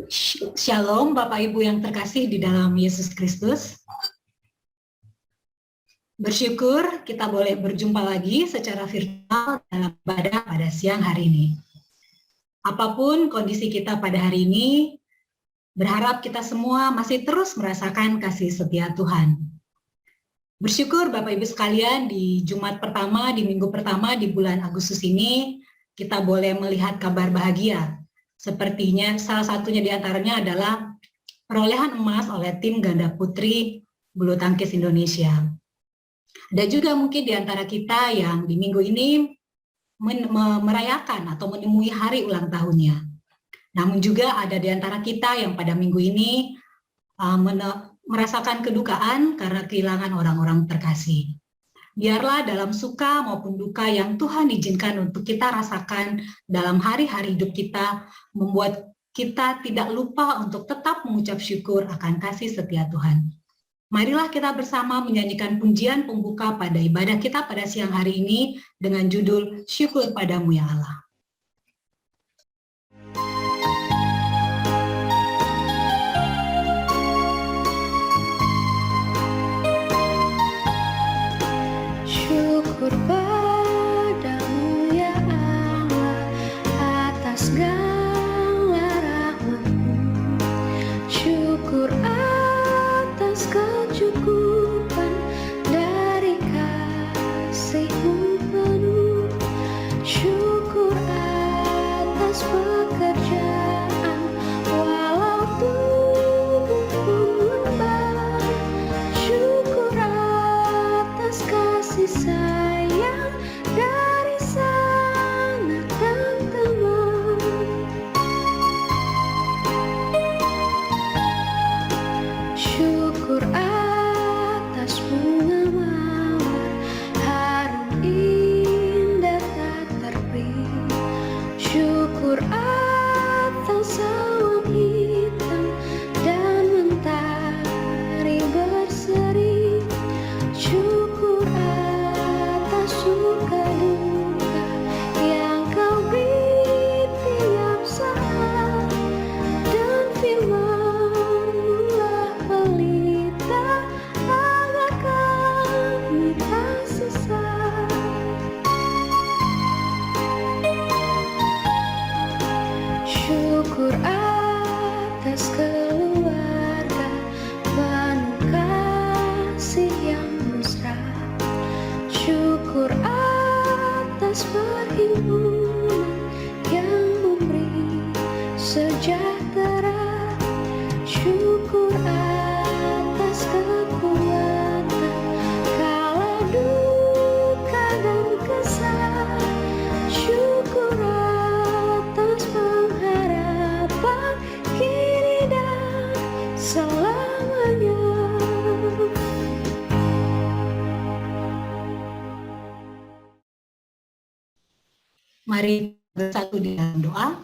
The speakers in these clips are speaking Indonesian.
Shalom Bapak Ibu yang terkasih di dalam Yesus Kristus. Bersyukur kita boleh berjumpa lagi secara virtual dalam ibadah pada siang hari ini. Apapun kondisi kita pada hari ini, berharap kita semua masih terus merasakan kasih setia Tuhan. Bersyukur Bapak Ibu sekalian, di Jumat pertama, di minggu pertama di bulan Agustus ini, kita boleh melihat kabar bahagia. Sepertinya salah satunya di antaranya adalah perolehan emas oleh tim ganda putri bulu tangkis Indonesia. Ada juga mungkin di antara kita yang di minggu ini merayakan atau menemui hari ulang tahunnya. Namun juga ada di antara kita yang pada minggu ini merasakan kedukaan karena kehilangan orang-orang terkasih. Biarlah dalam suka maupun duka yang Tuhan izinkan untuk kita rasakan dalam hari-hari hidup kita, membuat kita tidak lupa untuk tetap mengucap syukur akan kasih setia Tuhan. Marilah kita bersama menyanyikan pujian pembuka pada ibadah kita pada siang hari ini dengan judul Syukur Padamu ya Allah. Syukur padamu ya Allah atas segala rahmat-Mu. Syukur atas kecukupan dari kasih-Mu penuh. Syukur atas pekerjaan walau tubuh pun lemah. Syukur atas kasih sayang dari sanak dan teman. Syukur atas bunga mawar harum indah tak terperi. Syukur atas awan hitam dan mentari berseri. Syukur atas suka duka yang Kau beri tiap saat, dan firman-Mu lah pelita agar kami tak sesat. Syukur atas keluarga penuh kasih yang mesra. Syukur atas perhimpunan yang memberi sejahtera. Syukur atas kekuatan kala duka dan kesal. Syukur atas pengharapan kini dan selamanya. Mari bersatu di dalam doa.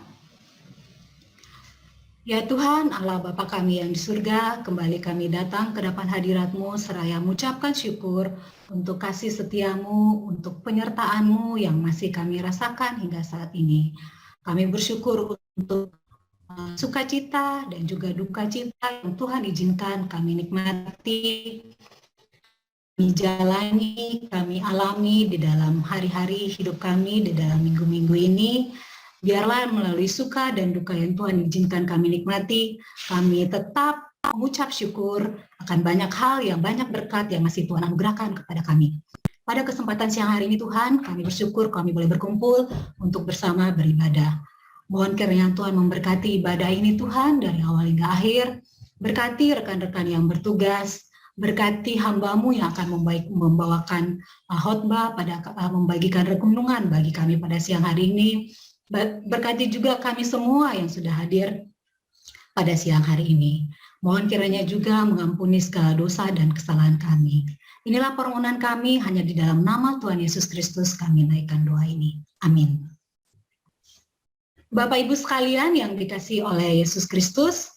Ya Tuhan, Allah Bapa kami yang di surga, kembali kami datang ke depan hadirat-Mu seraya mengucapkan syukur untuk kasih setia-Mu, untuk penyertaan-Mu yang masih kami rasakan hingga saat ini. Kami bersyukur untuk sukacita dan juga duka cita yang Tuhan izinkan kami nikmati, kami jalani, kami alami di dalam hari-hari hidup kami, di dalam minggu-minggu ini. Biarlah melalui suka dan duka yang Tuhan izinkan kami nikmati, kami tetap mengucap syukur akan banyak hal yang banyak berkat yang masih Tuhan anugerahkan kepada kami. Pada kesempatan siang hari ini Tuhan, kami bersyukur kami boleh berkumpul untuk bersama beribadah. Mohon kiranya Tuhan memberkati ibadah ini Tuhan dari awal hingga akhir. Berkati rekan-rekan yang bertugas, berkati hamba-Mu yang akan membawakan khotbah, membagikan renungan bagi kami pada siang hari ini. Berkati juga kami semua yang sudah hadir pada siang hari ini. Mohon kiranya juga mengampuni segala dosa dan kesalahan kami. Inilah permohonan kami, hanya di dalam nama Tuhan Yesus Kristus kami naikkan doa ini. Amin. Bapak Ibu sekalian yang dikasihi oleh Yesus Kristus,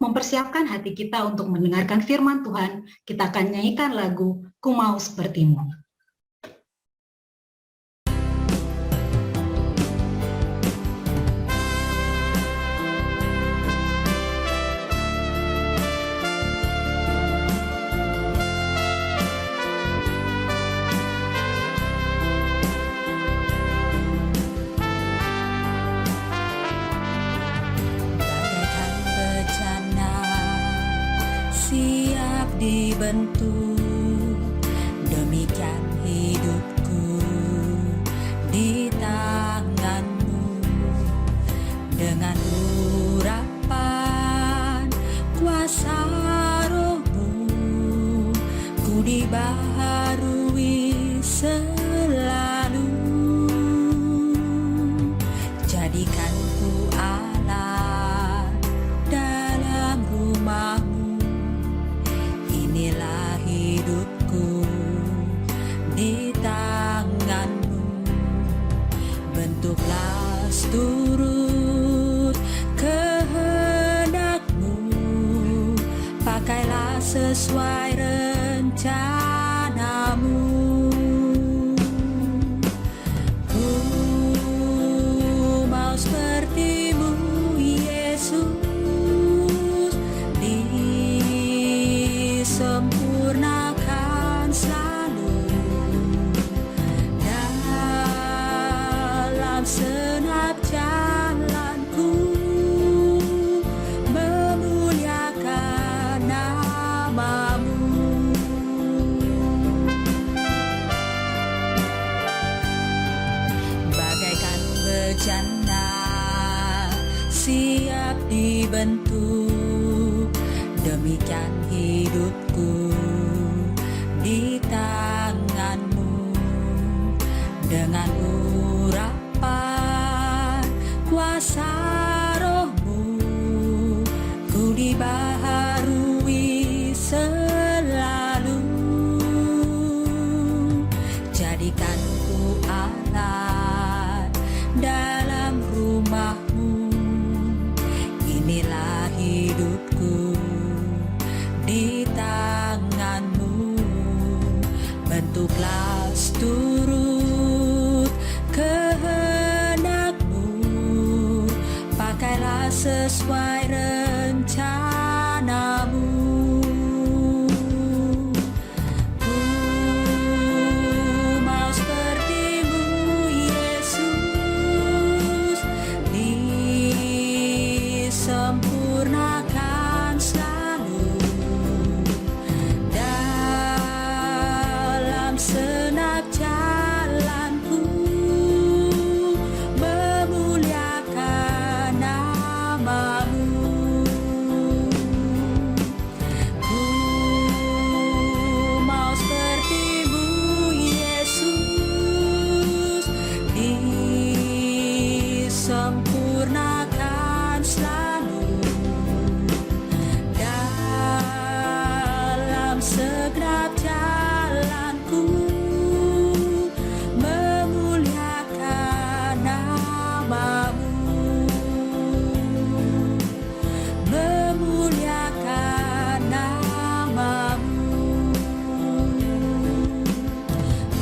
mempersiapkan hati kita untuk mendengarkan firman Tuhan, kita akan nyanyikan lagu Ku Mau Seperti-Mu. dibentuk, demikian hidupku di tangan-Mu. Dengan urapan kuasa Roh-Mu, ku dibaharui selalu. Jadikan ku Allah dalam rumah-Mu. Inilah hidupku di tangan-Mu. Bentuklah seturut kehendak-Mu, pakailah sesuai rencana-Mu. Ku mau seperti-Mu, Yesus, disempurnakan selalu dalam senap jalanku, memuliakan nama-Mu. Bagaikan bejana siap dibentuk, demikian hidupku di tangan-Mu. Dengan urapan kuasa Roh-Mu, ku dibaharui selalu. Jadikan ku Allah dalam rumah-Mu. Inilah hidupku di tangan-Mu. Bentuklah seturut kehendak-Mu, pakailah sesuai rencana-Mu. Ku mau seperti-Mu, Yesus, disempurnakan selalu dalam senap jalanku, memuliakan nama-Mu. Ku mau seperti-Mu, Yesus, disempurnakan selalu dalam segenap jalanku, memuliakan nama-Mu. Memuliakan nama-Mu.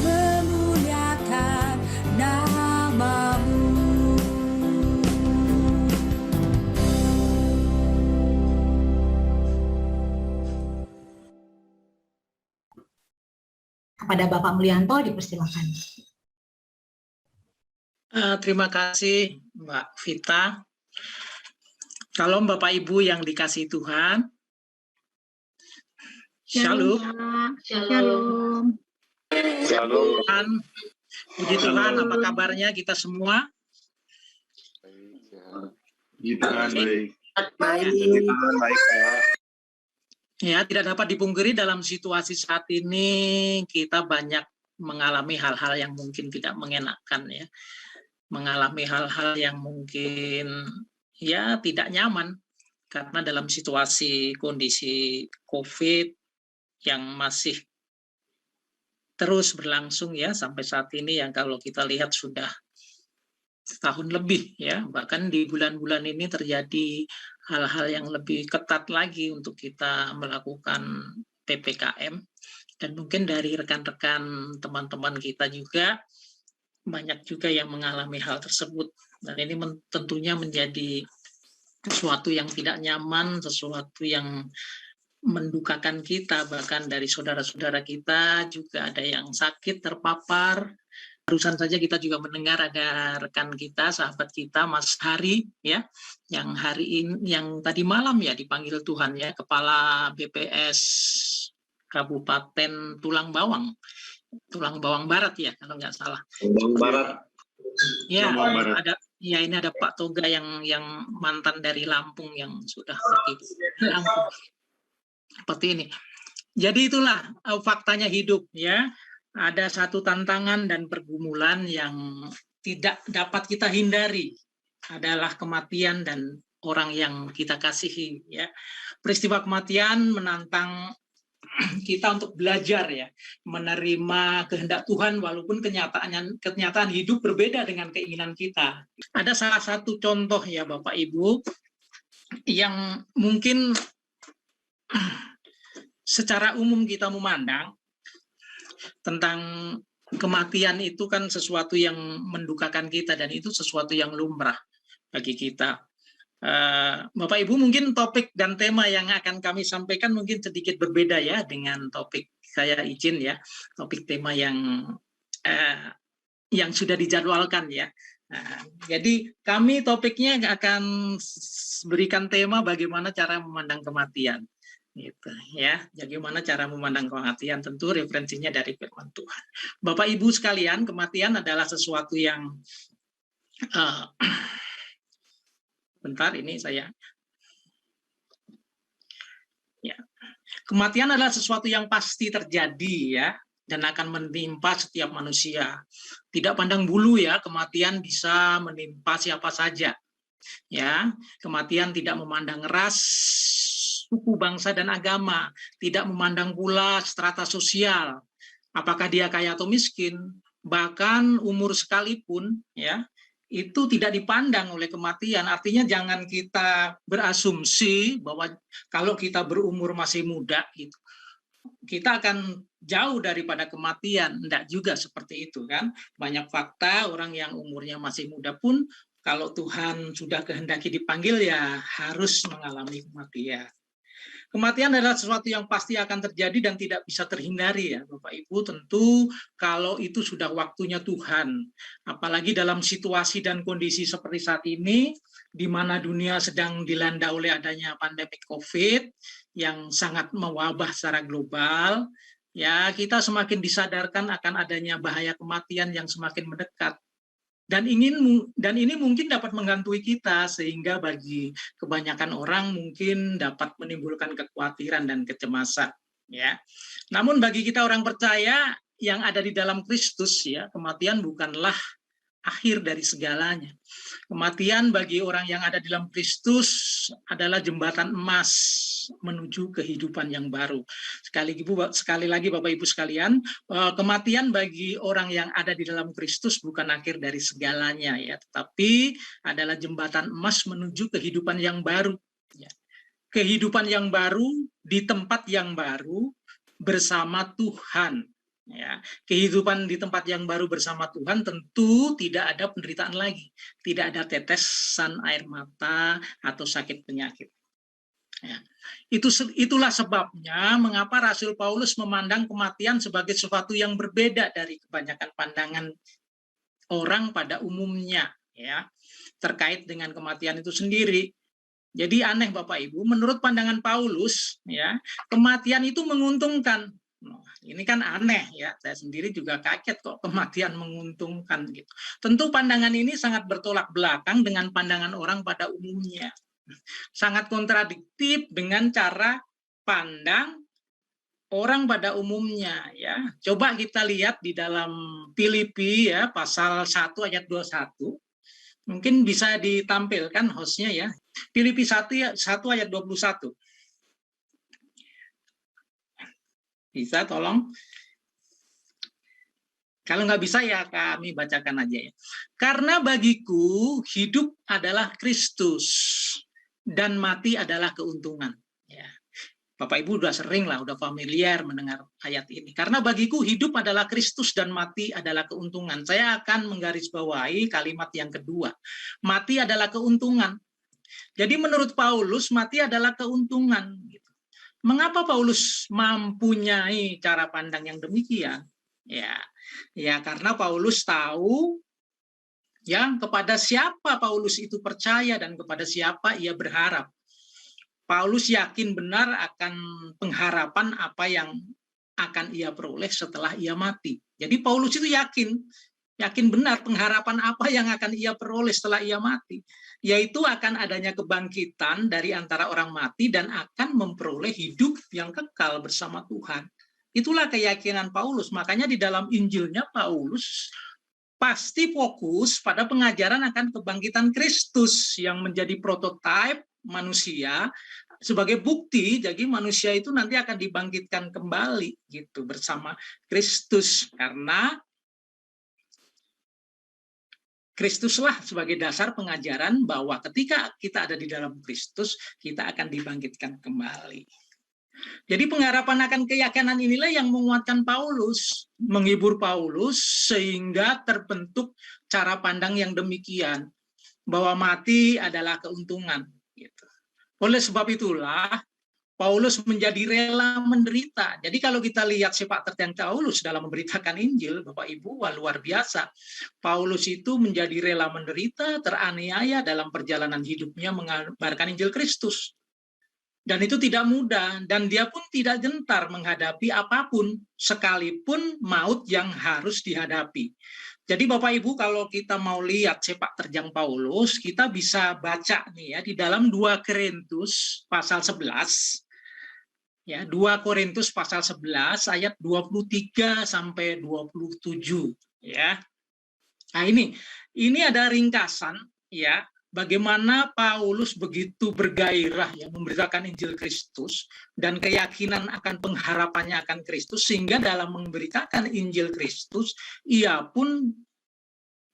Memuliakan nama-Mu. Kepada Bapak Mulyanto dipersilakan. Terima kasih Mbak Vita. Shalom Bapak Ibu yang dikasihi Tuhan. Shalom. Shalom. Tuhan, puji Tuhan, apa kabarnya kita semua? Puji Tuhan baik. Baik. Baik, Pak. Ya, tidak dapat dipungkiri dalam situasi saat ini kita banyak mengalami hal-hal yang mungkin tidak mengenakan ya. Mengalami hal-hal yang mungkin ya tidak nyaman karena dalam situasi kondisi COVID yang masih terus berlangsung ya sampai saat ini yang kalau kita lihat sudah setahun lebih ya, bahkan di bulan-bulan ini terjadi hal-hal yang lebih ketat lagi untuk kita melakukan PPKM. Dan mungkin dari rekan-rekan teman-teman kita juga banyak juga yang mengalami hal tersebut. Dan ini tentunya menjadi sesuatu yang tidak nyaman, sesuatu yang mendukakan kita, bahkan dari saudara-saudara kita juga ada yang sakit, terpapar. Barusan saja kita juga mendengar ada rekan kita, sahabat kita, Mas Hari, ya, yang hari ini, yang tadi malam ya dipanggil Tuhan ya, Kepala BPS Kabupaten Tulang Bawang Barat ya kalau nggak salah. Tulang Barat. Ya, Tulang Barat. ini ada Pak Toga yang mantan dari Lampung yang sudah pergi ke Lampung. Seperti ini. Jadi itulah faktanya hidup ya. Ada satu tantangan dan pergumulan yang tidak dapat kita hindari, adalah kematian dan orang yang kita kasihi ya. Peristiwa kematian menantang kita untuk belajar ya, menerima kehendak Tuhan walaupun kenyataan hidup berbeda dengan keinginan kita. Ada salah satu contoh ya Bapak Ibu yang mungkin secara umum kita memandang tentang kematian itu kan sesuatu yang mendukakan kita dan itu sesuatu yang lumrah bagi kita. Bapak Ibu, mungkin topik dan tema yang akan kami sampaikan mungkin sedikit berbeda ya dengan topik, saya izin ya, topik tema yang sudah dijadwalkan ya. Jadi kami topiknya akan berikan tema bagaimana cara memandang kematian. Gitu ya, bagaimana cara memandang kematian, tentu referensinya dari firman Tuhan. Bapak Ibu sekalian, kematian adalah sesuatu yang bentar ini saya ya. Kematian adalah sesuatu yang pasti terjadi ya dan akan menimpa setiap manusia. Tidak pandang bulu ya, kematian bisa menimpa siapa saja. Ya, kematian tidak memandang ras, suku, bangsa, dan agama, tidak memandang pula strata sosial, apakah dia kaya atau miskin, bahkan umur sekalipun, ya, itu tidak dipandang oleh kematian. Artinya jangan kita berasumsi bahwa kalau kita berumur masih muda, gitu, kita akan jauh daripada kematian. Tidak juga seperti itu kan. Banyak fakta orang yang umurnya masih muda pun, kalau Tuhan sudah kehendaki dipanggil ya harus mengalami kematian. Kematian adalah sesuatu yang pasti akan terjadi dan tidak bisa terhindari ya Bapak Ibu. Tentu kalau itu sudah waktunya Tuhan. Apalagi dalam situasi dan kondisi seperti saat ini, di mana dunia sedang dilanda oleh adanya pandemi COVID yang sangat mewabah secara global, ya kita semakin disadarkan akan adanya bahaya kematian yang semakin mendekat. Dan ini mungkin dapat menghantui kita, sehingga bagi kebanyakan orang mungkin dapat menimbulkan kekhawatiran dan kecemasan. Ya, namun bagi kita orang percaya yang ada di dalam Kristus, ya, kematian bukanlah akhir dari segalanya. Kematian bagi orang yang ada di dalam Kristus adalah jembatan emas menuju kehidupan yang baru. Sekali lagi Bapak Ibu sekalian, kematian bagi orang yang ada di dalam Kristus bukan akhir dari segalanya ya, tetapi adalah jembatan emas menuju kehidupan yang baru. Ya. Kehidupan yang baru di tempat yang baru bersama Tuhan. Ya, kehidupan di tempat yang baru bersama Tuhan tentu tidak ada penderitaan lagi, tidak ada tetesan air mata atau sakit penyakit. Ya. Itulah sebabnya mengapa Rasul Paulus memandang kematian sebagai sesuatu yang berbeda dari kebanyakan pandangan orang pada umumnya, ya, terkait dengan kematian itu sendiri. Jadi aneh Bapak Ibu, menurut pandangan Paulus, ya, kematian itu menguntungkan. Nah, ini kan aneh ya, saya sendiri juga kaget kok kematian menguntungkan gitu. Tentu pandangan ini sangat bertolak belakang dengan pandangan orang pada umumnya. Sangat kontradiktif dengan cara pandang orang pada umumnya ya. Coba kita lihat di dalam Filipi ya, pasal 1 ayat 21. Mungkin bisa ditampilkan hostnya ya. Filipi 1 ayat 21. Bisa tolong? Kalau nggak bisa ya kami bacakan aja ya. Karena bagiku hidup adalah Kristus dan mati adalah keuntungan. Ya. Bapak Ibu udah sering lah, udah familiar mendengar ayat ini. Karena bagiku hidup adalah Kristus dan mati adalah keuntungan. Saya akan menggarisbawahi kalimat yang kedua. Mati adalah keuntungan. Jadi menurut Paulus mati adalah keuntungan. Gitu. Mengapa Paulus mempunyai cara pandang yang demikian? Ya karena Paulus tahu ya kepada siapa Paulus itu percaya dan kepada siapa ia berharap. Paulus yakin benar akan pengharapan apa yang akan ia peroleh setelah ia mati. Jadi Paulus itu yakin benar pengharapan apa yang akan ia peroleh setelah ia mati, yaitu akan adanya kebangkitan dari antara orang mati dan akan memperoleh hidup yang kekal bersama Tuhan. Itulah keyakinan Paulus. Makanya di dalam Injilnya Paulus pasti fokus pada pengajaran akan kebangkitan Kristus yang menjadi prototipe manusia sebagai bukti. Jadi manusia itu nanti akan dibangkitkan kembali gitu bersama Kristus, karena Kristuslah sebagai dasar pengajaran bahwa ketika kita ada di dalam Kristus, kita akan dibangkitkan kembali. Jadi pengharapan akan keyakinan inilah yang menguatkan Paulus, menghibur Paulus, sehingga terbentuk cara pandang yang demikian, bahwa mati adalah keuntungan. Gitu. Oleh sebab itulah, Paulus menjadi rela menderita. Jadi kalau kita lihat sepak terjang Paulus dalam memberitakan Injil, Bapak Ibu, wah, luar biasa. Paulus itu menjadi rela menderita, teraniaya dalam perjalanan hidupnya mengabarkan Injil Kristus. Dan itu tidak mudah, dan dia pun tidak gentar menghadapi apapun, sekalipun maut yang harus dihadapi. Jadi Bapak Ibu, kalau kita mau lihat sepak terjang Paulus, kita bisa baca nih ya di dalam 2 Korintus pasal 11. Ya, 2 Korintus pasal 11 ayat 23 sampai 27 ya. Nah, ini ada ringkasan ya, bagaimana Paulus begitu bergairah ya memberitakan Injil Kristus dan keyakinan akan pengharapannya akan Kristus, sehingga dalam memberitakan Injil Kristus ia pun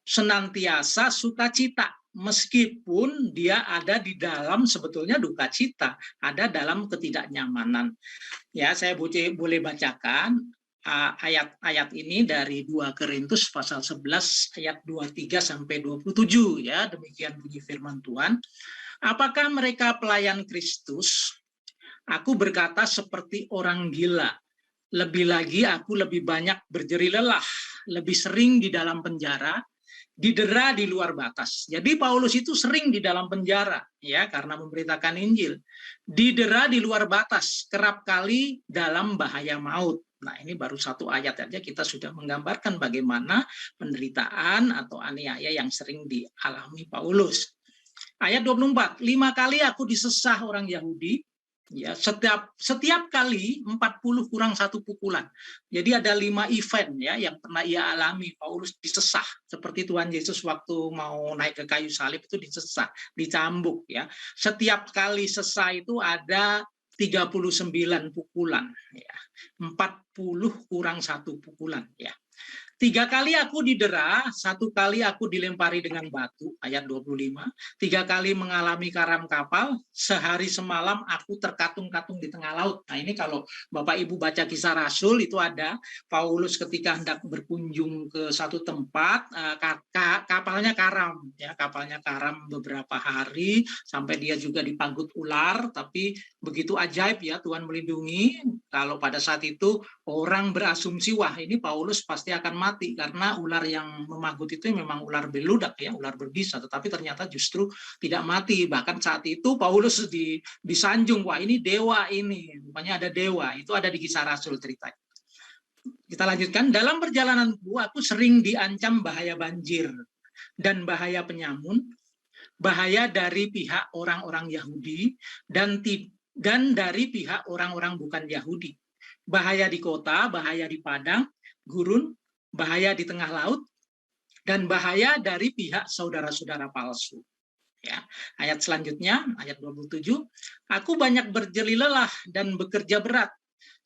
senantiasa sukacita, meskipun dia ada di dalam sebetulnya duka cita, ada dalam ketidaknyamanan. Ya, saya boleh bacakan ayat-ayat ini dari 2 Korintus pasal 11 ayat 23 sampai 27 ya, demikian bunyi firman Tuhan. Apakah mereka pelayan Kristus? Aku berkata seperti orang gila. Lebih lagi aku lebih banyak berjeri lelah, lebih sering di dalam penjara, didera di luar batas. Jadi Paulus itu sering di dalam penjara ya karena memberitakan Injil. Didera di luar batas, kerap kali dalam bahaya maut. Nah, ini baru satu ayat saja kita sudah menggambarkan bagaimana penderitaan atau aniaya yang sering dialami Paulus. Ayat 24, 5 kali aku disesah orang Yahudi. Ya, setiap kali 40 kurang 1 pukulan. Jadi ada 5 event ya yang pernah ia alami. Paulus disesah seperti Tuhan Yesus waktu mau naik ke kayu salib itu disesah, dicambuk ya. Setiap kali sesah itu ada 39 pukulan ya. 40 kurang 1 pukulan ya. 3 kali aku didera, 1 kali aku dilempari dengan batu, ayat 25. 3 kali mengalami karam kapal, sehari semalam aku terkatung-katung di tengah laut. Nah, ini kalau Bapak Ibu baca Kisah Rasul itu ada Paulus ketika hendak berkunjung ke satu tempat, kapalnya karam ya, kapalnya karam beberapa hari sampai dia juga dipanggut ular, tapi begitu ajaib ya Tuhan melindungi. Kalau pada saat itu orang berasumsi wah ini Paulus pasti akan mati karena ular yang memanggut itu memang ular beludak ya, ular berbisa, tetapi ternyata justru tidak mati. Bahkan saat itu Paulus disanjung, wah ini dewa ini, rupanya ada dewa. Itu ada di Kisah Rasul ceritanya. Kita lanjutkan, dalam perjalananku aku sering diancam bahaya banjir dan bahaya penyamun, bahaya dari pihak orang-orang Yahudi dan dari pihak orang-orang bukan Yahudi. Bahaya di kota, bahaya di padang, gurun, bahaya di tengah laut, dan bahaya dari pihak saudara-saudara palsu. Ya, ayat selanjutnya, ayat 27, aku banyak berjeri lelah dan bekerja berat.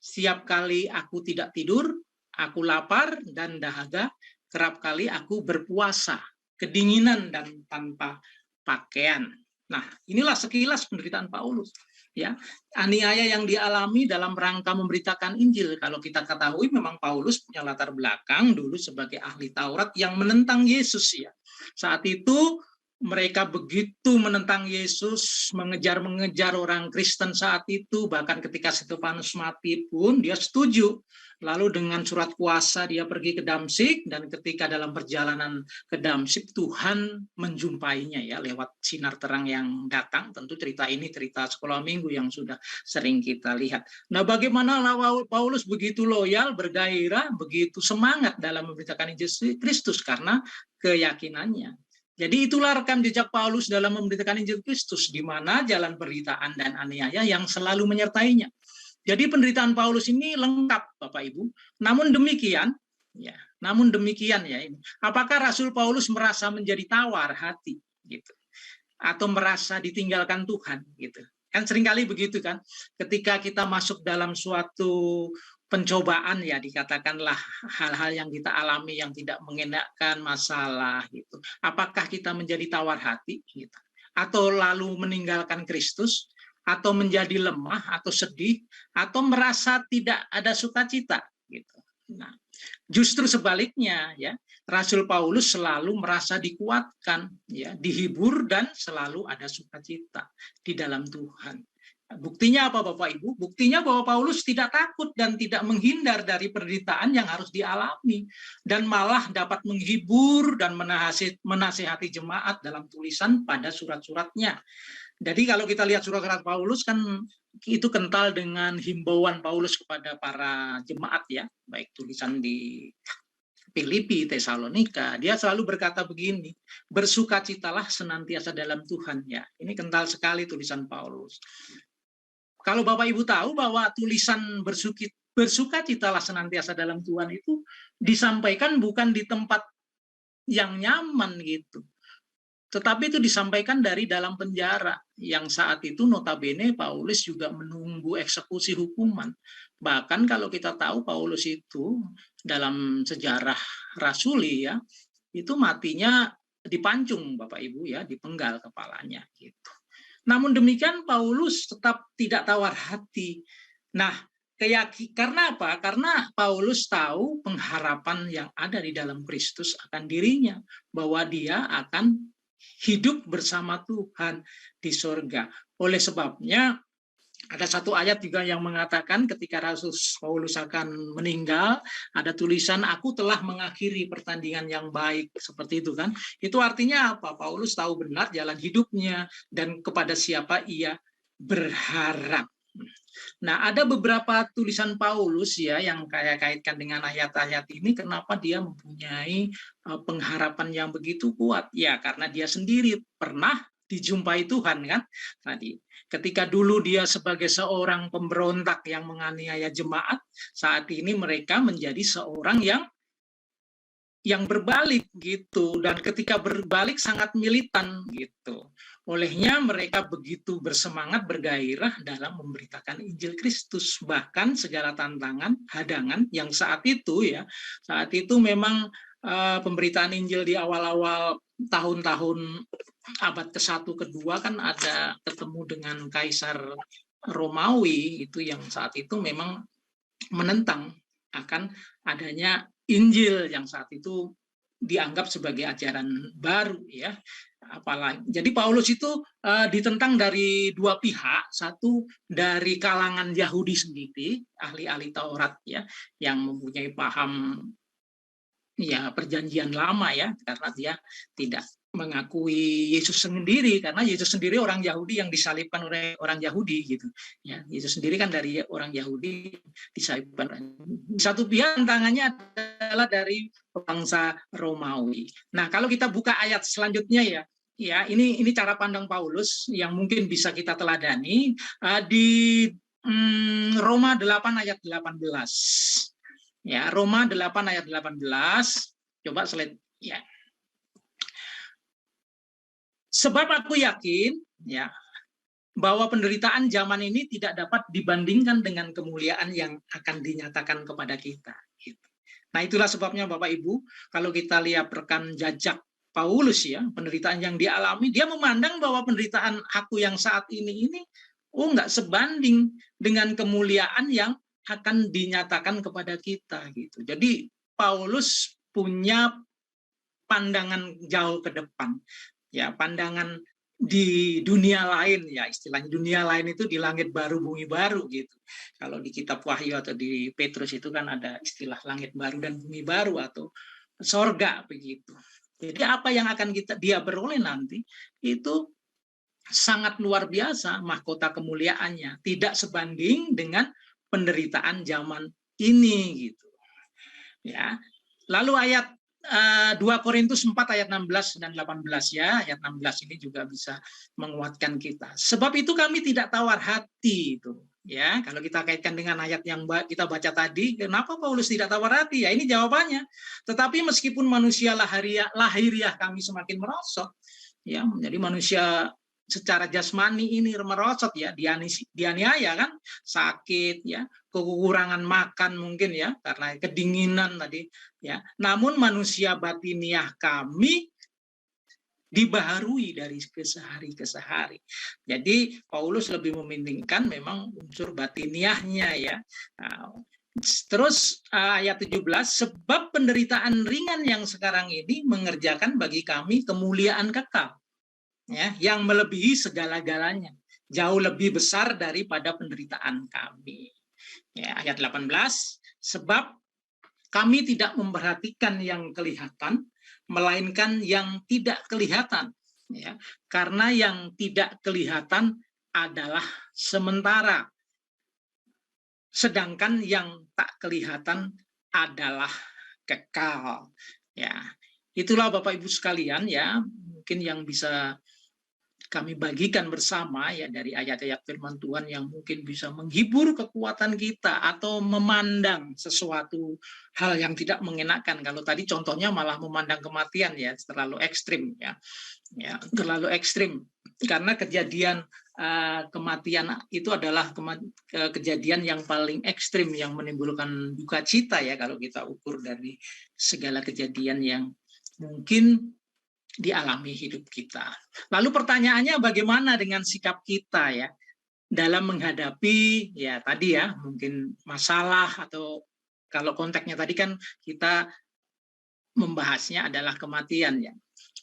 Setiap kali aku tidak tidur, aku lapar dan dahaga, kerap kali aku berpuasa, kedinginan dan tanpa pakaian. Nah, inilah sekilas penderitaan Paulus. Ya, aniaya yang dialami dalam rangka memberitakan Injil. Kalau kita ketahui memang Paulus punya latar belakang dulu sebagai ahli Taurat yang menentang Yesus ya. Saat itu mereka begitu menentang Yesus, mengejar-mengejar orang Kristen saat itu, bahkan ketika Stefanus mati pun dia setuju. Lalu dengan surat kuasa dia pergi ke Damsyik, dan ketika dalam perjalanan ke Damsyik Tuhan menjumpainya ya lewat sinar terang yang datang. Tentu cerita ini cerita sekolah minggu yang sudah sering kita lihat. Nah, bagaimana Paulus begitu loyal, bergairah, begitu semangat dalam memberitakan Injil Kristus karena keyakinannya. Jadi itulah rekam jejak Paulus dalam memberitakan Injil Kristus, di mana jalan penderitaan dan aniaya yang selalu menyertainya. Jadi penderitaan Paulus ini lengkap, Bapak Ibu. Namun demikian ya, ini. Apakah Rasul Paulus merasa menjadi tawar hati gitu? Atau merasa ditinggalkan Tuhan gitu? Kan seringkali begitu kan, ketika kita masuk dalam suatu pencobaan ya, dikatakanlah hal-hal yang kita alami yang tidak mengenakan masalah gitu. Apakah kita menjadi tawar hati gitu? Atau lalu meninggalkan Kristus, atau menjadi lemah atau sedih, atau merasa tidak ada sukacita gitu. Nah, justru sebaliknya ya, Rasul Paulus selalu merasa dikuatkan ya, dihibur dan selalu ada sukacita di dalam Tuhan. Buktinya apa Bapak Ibu? Buktinya bahwa Paulus tidak takut dan tidak menghindar dari penderitaan yang harus dialami, dan malah dapat menghibur dan menasihati jemaat dalam tulisan pada surat-suratnya. Jadi kalau kita lihat surat-surat Paulus kan itu kental dengan himbauan Paulus kepada para jemaat ya, baik tulisan di Filipi, Tesalonika, dia selalu berkata begini, bersukacitalah senantiasa dalam Tuhan ya. Ini kental sekali tulisan Paulus. Kalau Bapak Ibu tahu bahwa tulisan bersukacitalah senantiasa dalam Tuhan itu disampaikan bukan di tempat yang nyaman gitu, tetapi itu disampaikan dari dalam penjara, yang saat itu notabene Paulus juga menunggu eksekusi hukuman. Bahkan kalau kita tahu Paulus itu dalam sejarah rasuli ya, itu matinya dipancung Bapak Ibu ya, dipenggal kepalanya gitu. Namun demikian Paulus tetap tidak tawar hati. Nah, karena apa? Karena Paulus tahu pengharapan yang ada di dalam Kristus akan dirinya, bahwa dia akan hidup bersama Tuhan di surga. Oleh sebabnya ada satu ayat juga yang mengatakan ketika Rasul Paulus akan meninggal, ada tulisan, aku telah mengakhiri pertandingan yang baik, seperti itu kan. Itu artinya apa? Paulus tahu benar jalan hidupnya dan kepada siapa ia berharap. Nah, ada beberapa tulisan Paulus ya yang kaitkan dengan ayat-ayat ini, kenapa dia mempunyai pengharapan yang begitu kuat? Ya, karena dia sendiri pernah dijumpai Tuhan kan tadi. Ketika dulu dia sebagai seorang pemberontak yang menganiaya jemaat, saat ini mereka menjadi seorang yang berbalik gitu, dan ketika berbalik sangat militan gitu. Olehnya mereka begitu bersemangat, bergairah dalam memberitakan Injil Kristus, bahkan segala tantangan, hadangan yang saat itu memang pemberitaan Injil di awal-awal tahun-tahun abad ke-1, ke-2 kan ada ketemu dengan Kaisar Romawi itu yang saat itu memang menentang akan adanya Injil yang saat itu dianggap sebagai ajaran baru ya. Apalagi jadi Paulus itu ditentang dari dua pihak, satu dari kalangan Yahudi sendiri, ahli-ahli Taurat ya, yang mempunyai paham ya perjanjian lama ya, karena dia tidak mengakui Yesus sendiri, karena Yesus sendiri orang Yahudi yang disalibkan oleh orang Yahudi gitu ya. Yesus sendiri kan dari orang Yahudi disalibkan. Satu pihak tantangannya adalah dari bangsa Romawi. Nah, kalau kita buka ayat selanjutnya ya ini cara pandang Paulus yang mungkin bisa kita teladani di Roma 8 ayat 18. Ya, Roma 8 ayat 18. Coba slide ya. Sebab aku yakin ya bahwa penderitaan zaman ini tidak dapat dibandingkan dengan kemuliaan yang akan dinyatakan kepada kita. Nah, itulah sebabnya Bapak Ibu, kalau kita lihat rekan jejak Paulus ya, penderitaan yang dialami, dia memandang bahwa penderitaan aku yang saat ini nggak sebanding dengan kemuliaan yang akan dinyatakan kepada kita gitu. Jadi Paulus punya pandangan jauh ke depan. ya pandangan di dunia lain, ya istilahnya dunia lain itu di langit baru bumi baru gitu. Kalau di kitab Wahyu atau di Petrus itu kan ada istilah langit baru dan bumi baru atau sorga begitu. Jadi apa yang akan dia beroleh nanti itu sangat luar biasa, mahkota kemuliaannya tidak sebanding dengan penderitaan zaman ini gitu. Ya. Lalu ayat 2 Korintus 4 ayat 16 dan 18 ya, ayat 16 ini juga bisa menguatkan kita. Sebab itu kami tidak tawar hati itu. Ya, kalau kita kaitkan dengan ayat yang kita baca tadi, kenapa Paulus tidak tawar hati? Ya, ini jawabannya. Tetapi meskipun manusia lahiriah kami semakin merosot, ya, menjadi manusia secara jasmani ini merosot ya, dianiaya kan, sakit ya, kekurangan makan mungkin ya karena kedinginan tadi ya. Namun manusia batiniah kami dibaharui dari kesehari ke sehari. Jadi Paulus lebih mementingkan memang unsur batiniahnya ya. Nah, terus ayat 17, sebab penderitaan ringan yang sekarang ini mengerjakan bagi kami kemuliaan kekal. Ya, yang melebihi segala-galanya, jauh lebih besar daripada penderitaan kami. Ya, ayat 18, sebab kami tidak memperhatikan yang kelihatan, melainkan yang tidak kelihatan. Ya, karena yang tidak kelihatan adalah sementara, sedangkan yang tak kelihatan adalah kekal. Ya, itulah Bapak Ibu sekalian ya, mungkin yang bisa kami bagikan bersama ya dari ayat-ayat firman Tuhan yang mungkin bisa menghibur kekuatan kita atau memandang sesuatu hal yang tidak mengenakan. Kalau tadi contohnya malah memandang kematian ya, terlalu ekstrim ya. Ya, terlalu ekstrim karena kejadian kematian itu adalah kejadian yang paling ekstrim yang menimbulkan duka cita ya kalau kita ukur dari segala kejadian yang mungkin dialami hidup kita. Lalu pertanyaannya bagaimana dengan sikap kita ya dalam menghadapi ya tadi ya mungkin masalah atau kalau konteksnya tadi kan kita membahasnya adalah kematian ya.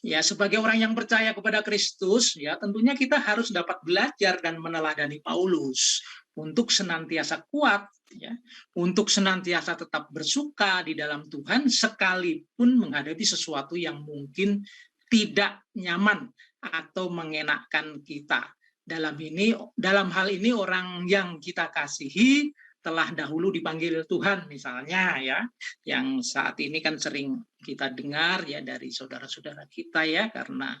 Ya sebagai orang yang percaya kepada Kristus ya tentunya kita harus dapat belajar dan meneladani Paulus untuk senantiasa kuat ya, untuk senantiasa tetap bersuka di dalam Tuhan sekalipun menghadapi sesuatu yang mungkin tidak nyaman atau mengenakkan kita. Dalam hal ini orang yang kita kasihi telah dahulu dipanggil Tuhan misalnya ya, yang saat ini kan sering kita dengar ya dari saudara-saudara kita ya karena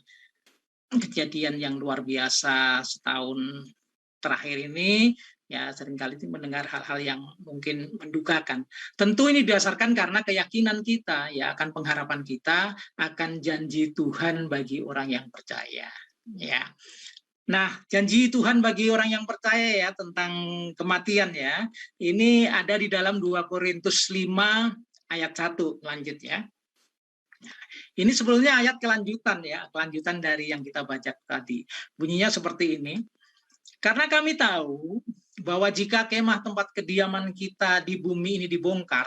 kejadian yang luar biasa setahun terakhir ini ya seringkali mendengar hal-hal yang mungkin mendukakan. Tentu ini didasarkan karena keyakinan kita ya akan pengharapan kita akan janji Tuhan bagi orang yang percaya ya. Nah, janji Tuhan bagi orang yang percaya ya tentang kematian ya. Ini ada di dalam 2 Korintus 5 ayat 1 lanjut ya. Ini sebetulnya ayat kelanjutan ya, kelanjutan dari yang kita baca tadi. Bunyinya seperti ini. Karena kami tahu bahwa jika kemah tempat kediaman kita di bumi ini dibongkar,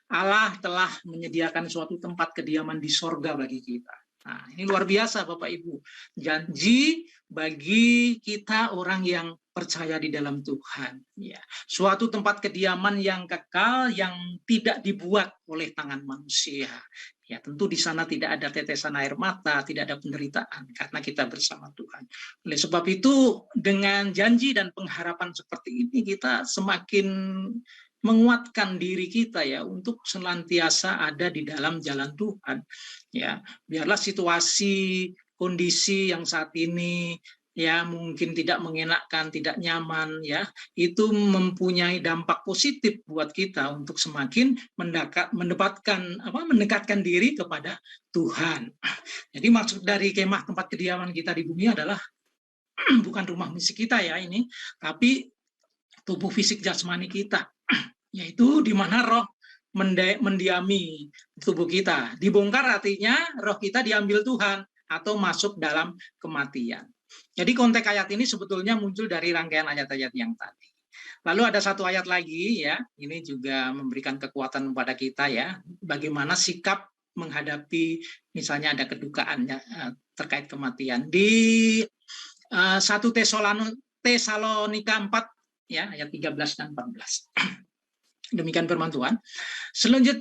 Allah telah menyediakan suatu tempat kediaman di sorga bagi kita. Nah, ini luar biasa Bapak Ibu. Janji bagi kita orang yang percaya di dalam Tuhan. Ya, suatu tempat kediaman yang kekal yang tidak dibuat oleh tangan manusia. Ya, tentu di sana tidak ada tetesan air mata, tidak ada penderitaan karena kita bersama Tuhan. Oleh sebab itu, dengan janji dan pengharapan seperti ini kita semakin menguatkan diri kita ya untuk senantiasa ada di dalam jalan Tuhan. Ya, biarlah situasi, kondisi yang saat ini ya mungkin tidak mengenakkan, tidak nyaman ya, itu mempunyai dampak positif buat kita untuk semakin mendekatkan diri kepada Tuhan. Jadi maksud dari kemah tempat kediaman kita di bumi adalah bukan rumah fisik kita ya ini, tapi tubuh fisik jasmani kita, yaitu di mana roh mendiami tubuh kita. Dibongkar artinya roh kita diambil Tuhan atau masuk dalam kematian. Jadi konteks ayat ini sebetulnya muncul dari rangkaian ayat-ayat yang tadi. Lalu ada satu ayat lagi ya, ini juga memberikan kekuatan kepada kita ya, bagaimana sikap menghadapi misalnya ada kedukaan terkait kematian. Di 1 Tesalonika 4 ya ayat 13 dan 14. Demikian firman Tuhan.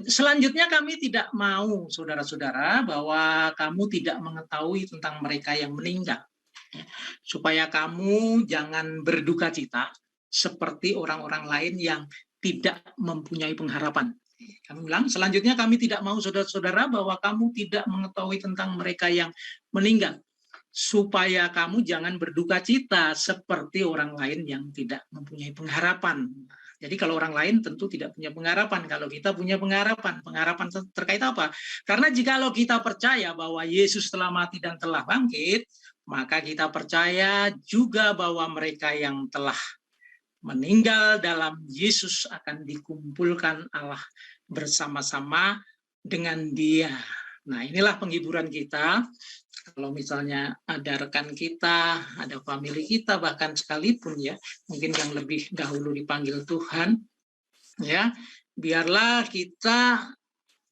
Selanjutnya kami tidak mau, saudara-saudara, bahwa kamu tidak mengetahui tentang mereka yang meninggal. Supaya kamu jangan berduka cita seperti orang-orang lain yang tidak mempunyai pengharapan. Kami bilang, selanjutnya kami tidak mau, saudara-saudara, bahwa kamu tidak mengetahui tentang mereka yang meninggal. Supaya kamu jangan berduka cita seperti orang lain yang tidak mempunyai pengharapan. Jadi kalau orang lain tentu tidak punya pengharapan. Kalau kita punya pengharapan terkait apa? Karena jikalau kita percaya bahwa Yesus telah mati dan telah bangkit, maka kita percaya juga bahwa mereka yang telah meninggal dalam Yesus akan dikumpulkan Allah bersama-sama dengan Dia. Nah, inilah penghiburan kita. Kalau misalnya ada rekan kita, ada famili kita, bahkan sekalipun ya, mungkin yang lebih dahulu dipanggil Tuhan, ya, biarlah kita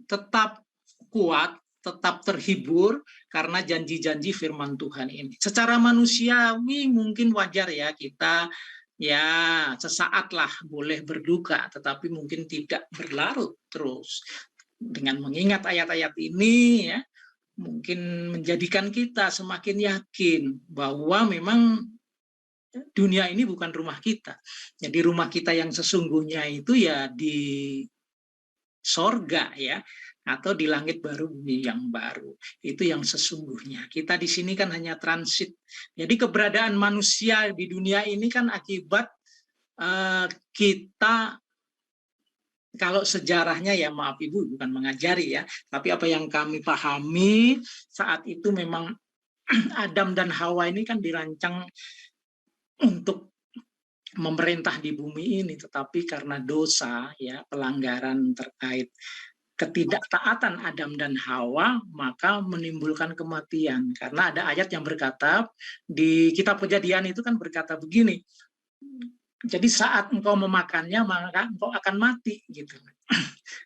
tetap kuat, tetap terhibur karena janji-janji firman Tuhan ini. Secara manusiawi mungkin wajar ya kita ya sesaat lah boleh berduka, tetapi mungkin tidak berlarut terus. Dengan mengingat ayat-ayat ini ya, mungkin menjadikan kita semakin yakin bahwa memang dunia ini bukan rumah kita. Jadi rumah kita yang sesungguhnya itu ya di sorga ya, atau di langit baru bumi yang baru. Itu yang sesungguhnya. Kita di sini kan hanya transit. Jadi keberadaan manusia di dunia ini kan akibat kita, kalau sejarahnya ya maaf Ibu bukan mengajari ya, tapi apa yang kami pahami saat itu memang Adam dan Hawa ini kan dirancang untuk memerintah di bumi ini, tetapi karena dosa ya, pelanggaran terkait ketidaktaatan Adam dan Hawa, maka menimbulkan kematian. Karena ada ayat yang berkata di kitab Kejadian itu kan berkata begini, jadi saat engkau memakannya maka engkau akan mati gitu.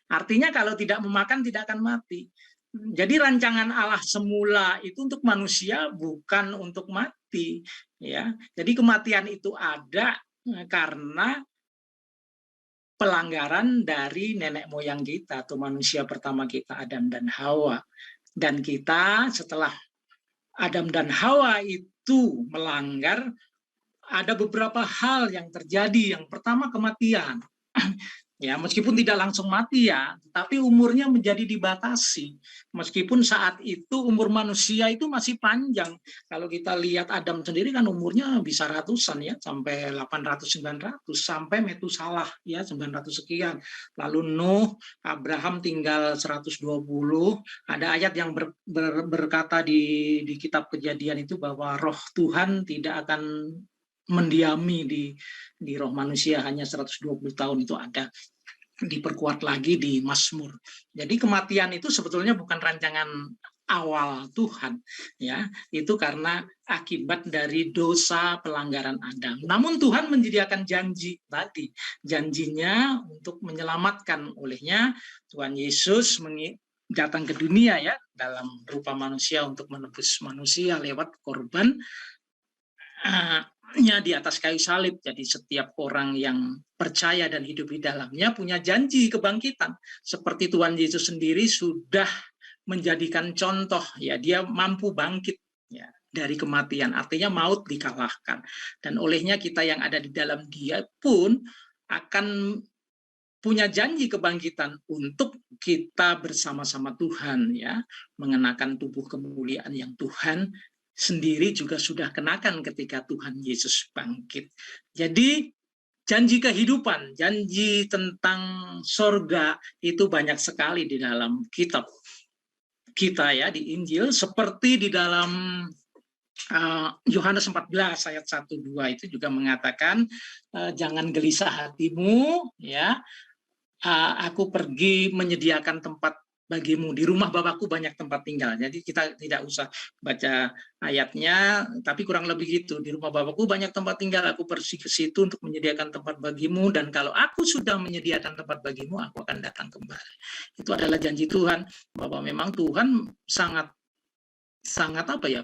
Artinya kalau tidak memakan tidak akan mati. Jadi rancangan Allah semula itu untuk manusia bukan untuk mati ya. Jadi kematian itu ada karena pelanggaran dari nenek moyang kita atau manusia pertama kita Adam dan Hawa. Dan kita setelah Adam dan Hawa itu melanggar, ada beberapa hal yang terjadi. Yang pertama kematian. Ya, meskipun tidak langsung mati ya, tapi umurnya menjadi dibatasi. Meskipun saat itu umur manusia itu masih panjang. Kalau kita lihat Adam sendiri kan umurnya bisa ratusan ya, sampai 800-900, sampai Metusalah ya 900 sekian. Lalu Nuh, Abraham tinggal 120. Ada ayat yang berkata di kitab Kejadian itu bahwa roh Tuhan tidak akan mendiami di roh manusia, hanya 120 tahun itu ada. Diperkuat lagi di Mazmur. Jadi kematian itu sebetulnya bukan rancangan awal Tuhan ya, itu karena akibat dari dosa pelanggaran Adam. Namun Tuhan menyediakan janji tadi, janjinya untuk menyelamatkan. Olehnya Tuhan Yesus datang ke dunia ya dalam rupa manusia untuk menebus manusia lewat korban di atas kayu salib. Jadi setiap orang yang percaya dan hidup di dalamnya punya janji kebangkitan. Seperti Tuhan Yesus sendiri sudah menjadikan contoh ya, dia mampu bangkit ya dari kematian, artinya maut dikalahkan. Dan olehnya kita yang ada di dalam Dia pun akan punya janji kebangkitan untuk kita bersama-sama Tuhan ya, mengenakan tubuh kemuliaan yang Tuhan sendiri juga sudah kenakan ketika Tuhan Yesus bangkit. Jadi janji kehidupan, janji tentang sorga itu banyak sekali di dalam kitab kita ya, di Injil, seperti di dalam Yohanes 14 ayat 1-2 itu juga mengatakan jangan gelisah hatimu ya, aku pergi menyediakan tempat bagimu. Di rumah Bapakku banyak tempat tinggal. Jadi kita tidak usah baca ayatnya, tapi kurang lebih gitu. Di rumah Bapakku banyak tempat tinggal, aku pergi ke situ untuk menyediakan tempat bagimu, dan kalau aku sudah menyediakan tempat bagimu, aku akan datang kembali. Itu adalah janji Tuhan, bahwa memang Tuhan sangat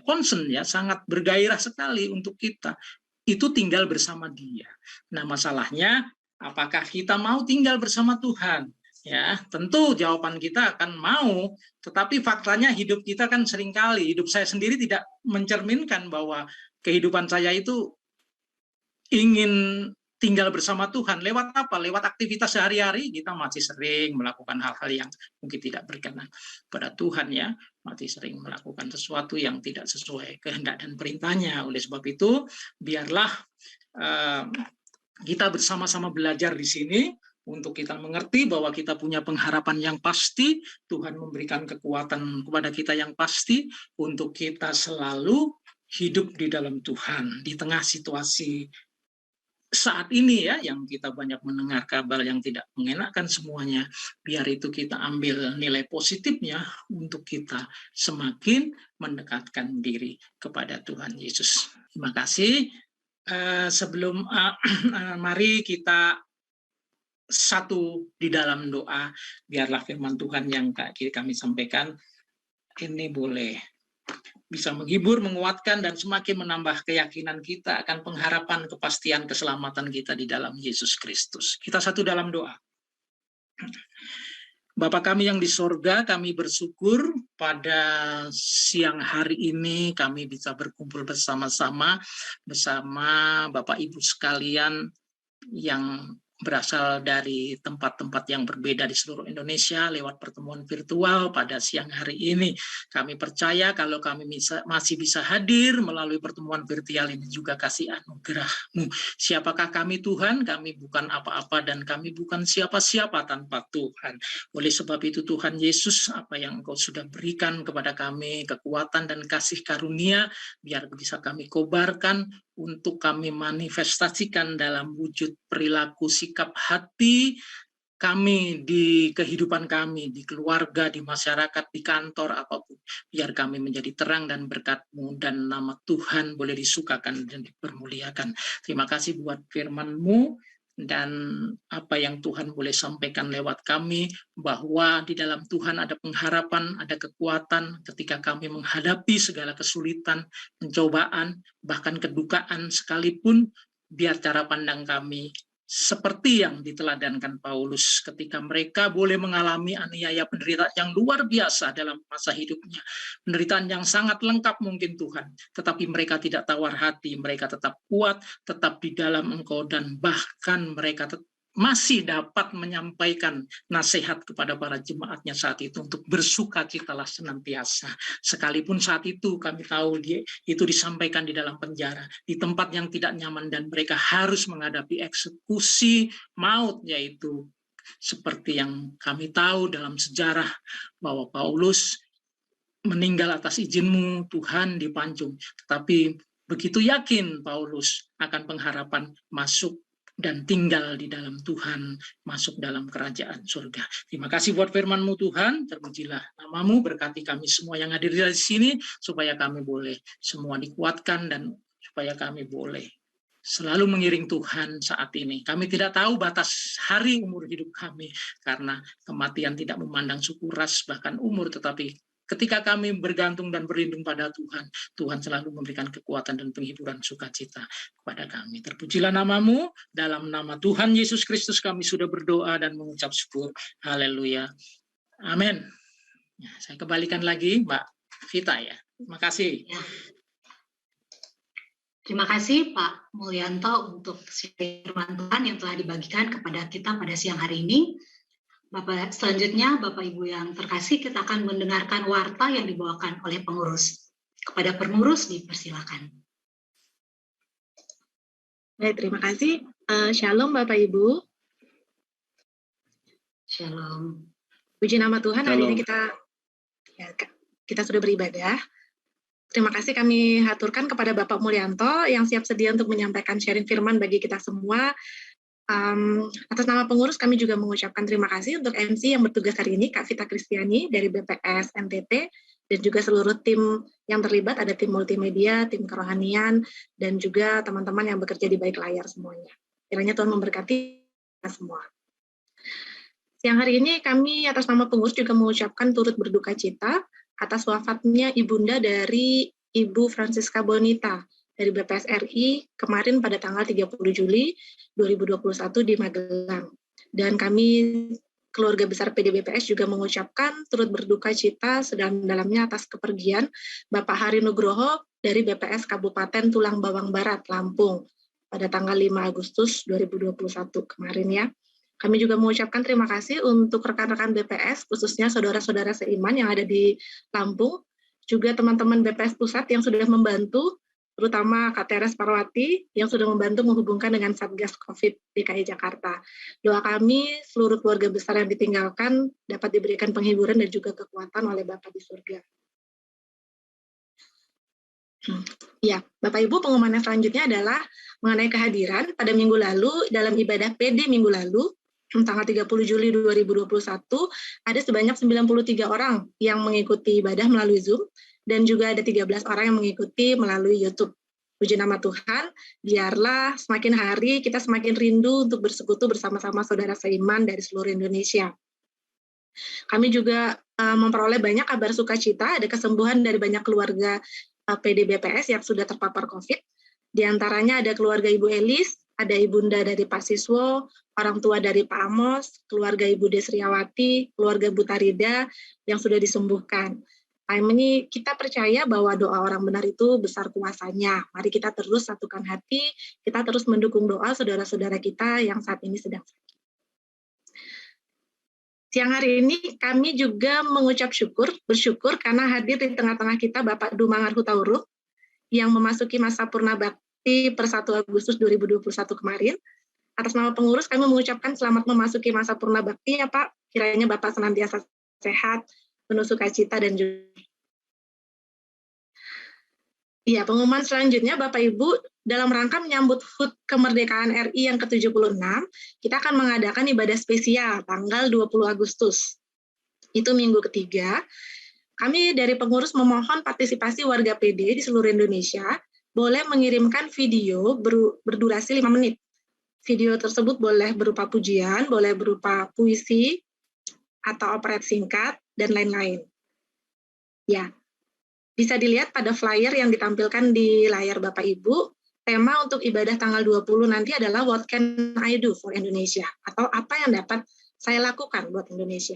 concern ya, sangat bergairah sekali untuk kita. Itu tinggal bersama Dia. Nah, masalahnya apakah kita mau tinggal bersama Tuhan? Ya, tentu jawaban kita akan mau, tetapi faktanya hidup kita kan seringkali, hidup saya sendiri tidak mencerminkan bahwa kehidupan saya itu ingin tinggal bersama Tuhan. Lewat apa? Lewat aktivitas sehari-hari kita masih sering melakukan hal-hal yang mungkin tidak berkenan pada Tuhan ya. Masih sering melakukan sesuatu yang tidak sesuai kehendak dan perintahnya. Oleh sebab itu, biarlah kita bersama-sama belajar di sini untuk kita mengerti bahwa kita punya pengharapan yang pasti, Tuhan memberikan kekuatan kepada kita yang pasti untuk kita selalu hidup di dalam Tuhan di tengah situasi saat ini ya, yang kita banyak mendengar kabar yang tidak mengenakan semuanya. Biar itu kita ambil nilai positifnya untuk kita semakin mendekatkan diri kepada Tuhan Yesus. Terima kasih. Sebelum mari kita satu di dalam doa, biarlah firman Tuhan yang kami sampaikan ini boleh bisa menghibur, menguatkan, dan semakin menambah keyakinan kita akan pengharapan, kepastian, keselamatan kita di dalam Yesus Kristus. Kita satu dalam doa. Bapa kami yang di sorga, kami bersyukur pada siang hari ini kami bisa berkumpul bersama-sama bersama Bapak Ibu sekalian yang berasal dari tempat-tempat yang berbeda di seluruh Indonesia lewat pertemuan virtual pada siang hari ini. Kami percaya kalau kami masih bisa hadir melalui pertemuan virtual ini juga kasih anugerah-Mu. Siapakah kami Tuhan? Kami bukan apa-apa dan kami bukan siapa-siapa tanpa Tuhan. Oleh sebab itu Tuhan Yesus, apa yang Engkau sudah berikan kepada kami, kekuatan dan kasih karunia, biar bisa kami kobarkan untuk kami manifestasikan dalam wujud perilaku, sikap hati kami di kehidupan kami, di keluarga, di masyarakat, di kantor, apapun. Biar kami menjadi terang dan berkat-Mu, dan nama Tuhan boleh disukakan dan dipermuliakan. Terima kasih buat firman-Mu, dan apa yang Tuhan boleh sampaikan lewat kami, bahwa di dalam Tuhan ada pengharapan, ada kekuatan ketika kami menghadapi segala kesulitan, pencobaan, bahkan kedukaan sekalipun. Biar cara pandang kami seperti yang diteladankan Paulus ketika mereka boleh mengalami aniaya, penderitaan yang luar biasa dalam masa hidupnya. Penderitaan yang sangat lengkap mungkin Tuhan, tetapi mereka tidak tawar hati, mereka tetap kuat, tetap di dalam Engkau, dan bahkan mereka masih dapat menyampaikan nasihat kepada para jemaatnya saat itu untuk bersukacitalah senantiasa. Sekalipun saat itu kami tahu itu disampaikan di dalam penjara, di tempat yang tidak nyaman, dan mereka harus menghadapi eksekusi maut, yaitu seperti yang kami tahu dalam sejarah bahwa Paulus meninggal atas izin-Mu Tuhan di Pancung. Tetapi begitu yakin Paulus akan pengharapan masuk dan tinggal di dalam Tuhan, masuk dalam kerajaan surga. Terima kasih buat firman-Mu Tuhan, terpujilah nama-Mu, berkati kami semua yang hadir di sini, supaya kami boleh semua dikuatkan, dan supaya kami boleh selalu mengiring Tuhan saat ini. Kami tidak tahu batas hari umur hidup kami, karena kematian tidak memandang suku, ras, bahkan umur, tetapi ketika kami bergantung dan berlindung pada Tuhan, Tuhan selalu memberikan kekuatan dan penghiburan sukacita kepada kami. Terpujilah nama-Mu, dalam nama Tuhan Yesus Kristus kami sudah berdoa dan mengucap syukur. Haleluya. Amin. Ya, saya kembalikan lagi Mbak Vita ya. Terima kasih. Ya. Terima kasih Pak Mulyanto untuk firman Tuhan yang telah dibagikan kepada kita pada siang hari ini. Bapak, selanjutnya Bapak Ibu yang terkasih, kita akan mendengarkan warta yang dibawakan oleh pengurus. Kepada pengurus dipersilakan. Baik, terima kasih. Shalom Bapak Ibu. Shalom. Puji nama Tuhan, hari ini kita sudah beribadah. Terima kasih kami haturkan kepada Bapak Mulyanto yang siap sedia untuk menyampaikan sharing firman bagi kita semua. Atas nama pengurus kami juga mengucapkan terima kasih untuk MC yang bertugas hari ini, Kak Vita Kristiani dari BPS NTT, dan juga seluruh tim yang terlibat, ada tim multimedia, tim kerohanian, dan juga teman-teman yang bekerja di balik layar semuanya. Kiranya Tuhan memberkati kita semua. Siang hari ini kami atas nama pengurus juga mengucapkan turut berduka cita atas wafatnya ibunda dari Ibu Francisca Bonita dari BPS RI kemarin pada tanggal 30 Juli 2021 di Magelang. Dan kami keluarga besar PDBPS juga mengucapkan turut berduka cita sedalam-dalamnya atas kepergian Bapak Hari Nugroho dari BPS Kabupaten Tulang Bawang Barat, Lampung pada tanggal 5 Agustus 2021 kemarin ya. Kami juga mengucapkan terima kasih untuk rekan-rekan BPS, khususnya saudara-saudara seiman yang ada di Lampung, juga teman-teman BPS Pusat yang sudah membantu, terutama Kak Teres Parwati yang sudah membantu menghubungkan dengan Satgas COVID DKI Jakarta. Doa kami, seluruh keluarga besar yang ditinggalkan dapat diberikan penghiburan dan juga kekuatan oleh Bapak di surga. Ya, Bapak Ibu, pengumuman yang selanjutnya adalah mengenai kehadiran pada minggu lalu dalam ibadah PD minggu lalu, tanggal 30 Juli 2021, ada sebanyak 93 orang yang mengikuti ibadah melalui Zoom, dan juga ada 13 orang yang mengikuti melalui YouTube. Puji nama Tuhan, biarlah semakin hari kita semakin rindu untuk bersekutu bersama-sama saudara seiman dari seluruh Indonesia. Kami juga memperoleh banyak kabar sukacita, ada kesembuhan dari banyak keluarga PDBPS yang sudah terpapar COVID. Di antaranya ada keluarga Ibu Elis, ada ibunda dari Pak Siswo, orang tua dari Pak Amos, keluarga Ibu Desriawati, keluarga Bu Tarida yang sudah disembuhkan. Ini kita percaya bahwa doa orang benar itu besar kuasanya. Mari kita terus satukan hati, kita terus mendukung doa saudara-saudara kita yang saat ini sedang sakit. Siang hari ini kami juga mengucap bersyukur karena hadir di tengah-tengah kita Bapak Dumangar Hutauruk yang memasuki masa purna bakti per 1 Agustus 2021 kemarin. Atas nama pengurus kami mengucapkan selamat memasuki masa purna bakti ya Pak. Kiranya Bapak senantiasa sehat, penuh sukacita dan juga. Ya, pengumuman selanjutnya Bapak Ibu, dalam rangka menyambut HUT kemerdekaan RI yang ke-76, kita akan mengadakan ibadah spesial tanggal 20 Agustus. Itu minggu ketiga. Kami dari pengurus memohon partisipasi warga PD di seluruh Indonesia boleh mengirimkan video berdurasi 5 menit. Video tersebut boleh berupa pujian, boleh berupa puisi, atau operet singkat, dan lain-lain. Ya, bisa dilihat pada flyer yang ditampilkan di layar Bapak Ibu, tema untuk ibadah tanggal 20 nanti adalah What Can I Do for Indonesia? Atau apa yang dapat saya lakukan buat Indonesia?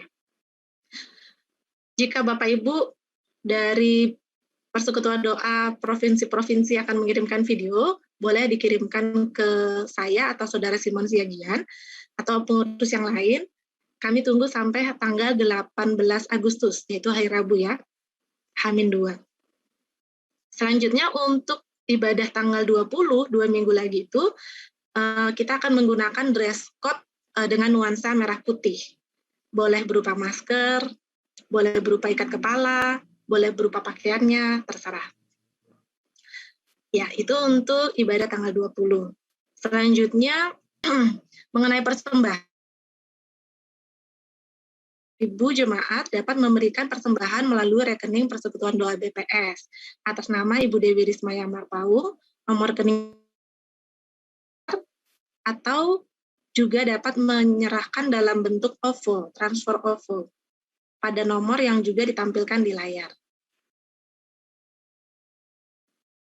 Jika Bapak Ibu dari Persekutuan Doa Provinsi-Provinsi akan mengirimkan video, boleh dikirimkan ke saya atau Saudara Simon Siagian, atau pengurus yang lain. Kami tunggu sampai tanggal 18 Agustus, yaitu hari Rabu ya, H-2. Selanjutnya untuk ibadah tanggal 20, 2 minggu lagi itu, kita akan menggunakan dress code dengan nuansa merah putih. Boleh berupa masker, boleh berupa ikat kepala, boleh berupa pakaiannya, terserah. Ya, itu untuk ibadah tanggal 20. Selanjutnya, mengenai persembahan. Ibu jemaat dapat memberikan persembahan melalui rekening Persekutuan Doa BPS atas nama Ibu Dewi Rismaya Marpaung, nomor rekening, atau juga dapat menyerahkan dalam bentuk OVO, transfer OVO, pada nomor yang juga ditampilkan di layar.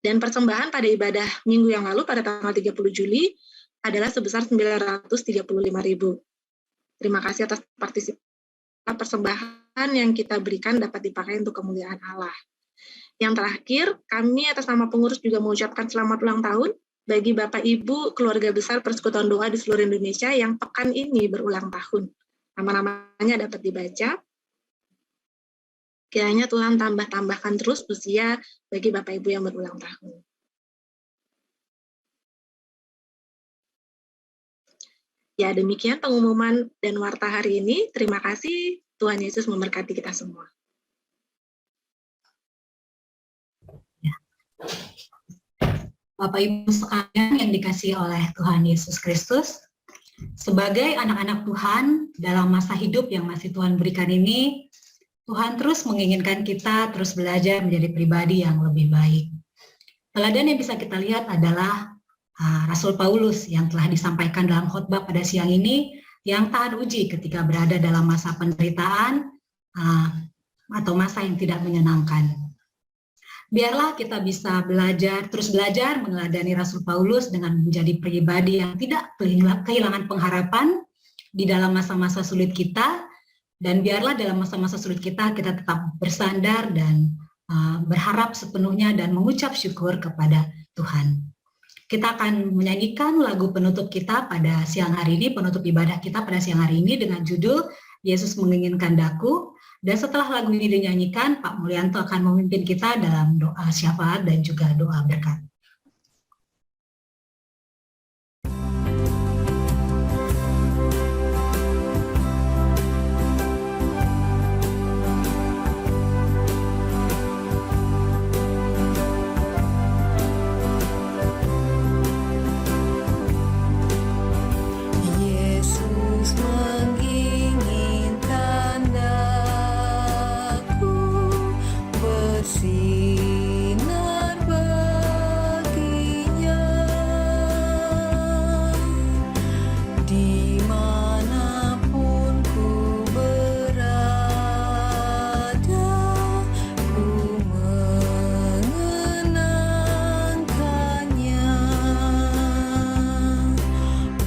Dan persembahan pada ibadah minggu yang lalu pada tanggal 30 Juli adalah sebesar 935.000. Terima kasih atas partisipasi. Persembahan yang kita berikan dapat dipakai untuk kemuliaan Allah. Yang terakhir, kami atas nama pengurus juga mengucapkan selamat ulang tahun bagi Bapak Ibu keluarga besar Persekutuan Doa di seluruh Indonesia yang pekan ini berulang tahun. Nama-namanya dapat dibaca. Kiranya Tuhan tambahkan terus usia bagi Bapak Ibu yang berulang tahun. Ya, demikian pengumuman dan warta hari ini. Terima kasih, Tuhan Yesus memberkati kita semua. Ya. Bapak Ibu sekalian yang dikasihi oleh Tuhan Yesus Kristus, Sebagai anak-anak Tuhan dalam masa hidup yang masih Tuhan berikan ini, Tuhan terus menginginkan kita terus belajar menjadi pribadi yang lebih baik. Teladan yang bisa kita lihat adalah Rasul Paulus yang telah disampaikan dalam khotbah pada siang ini, yang tahan uji ketika berada dalam masa penderitaan atau masa yang tidak menyenangkan. Biarlah kita bisa terus belajar meneladani Rasul Paulus dengan menjadi pribadi yang tidak kehilangan pengharapan di dalam masa-masa sulit kita, dan biarlah dalam masa-masa sulit kita tetap bersandar dan berharap sepenuhnya dan mengucap syukur kepada Tuhan. Kita akan menyanyikan lagu penutup kita pada siang hari ini, penutup ibadah kita pada siang hari ini dengan judul Yesus Menginginkan Daku. Dan setelah lagu ini dinyanyikan, Pak Mulyanto akan memimpin kita dalam doa syafaat dan juga doa berkat. Yesus menginginkan daku bersinar baginya, dimanapun ku berada, ku mengenangkannya.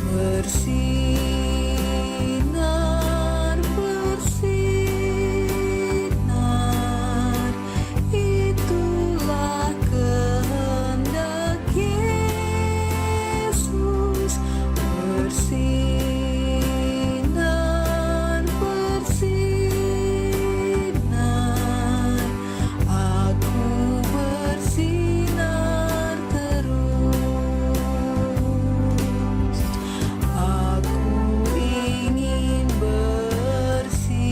Bersinar, bersinar, itulah kehendak Yesus. Bersinar, bersinar, aku bersinar terus. Aku ingin bersinar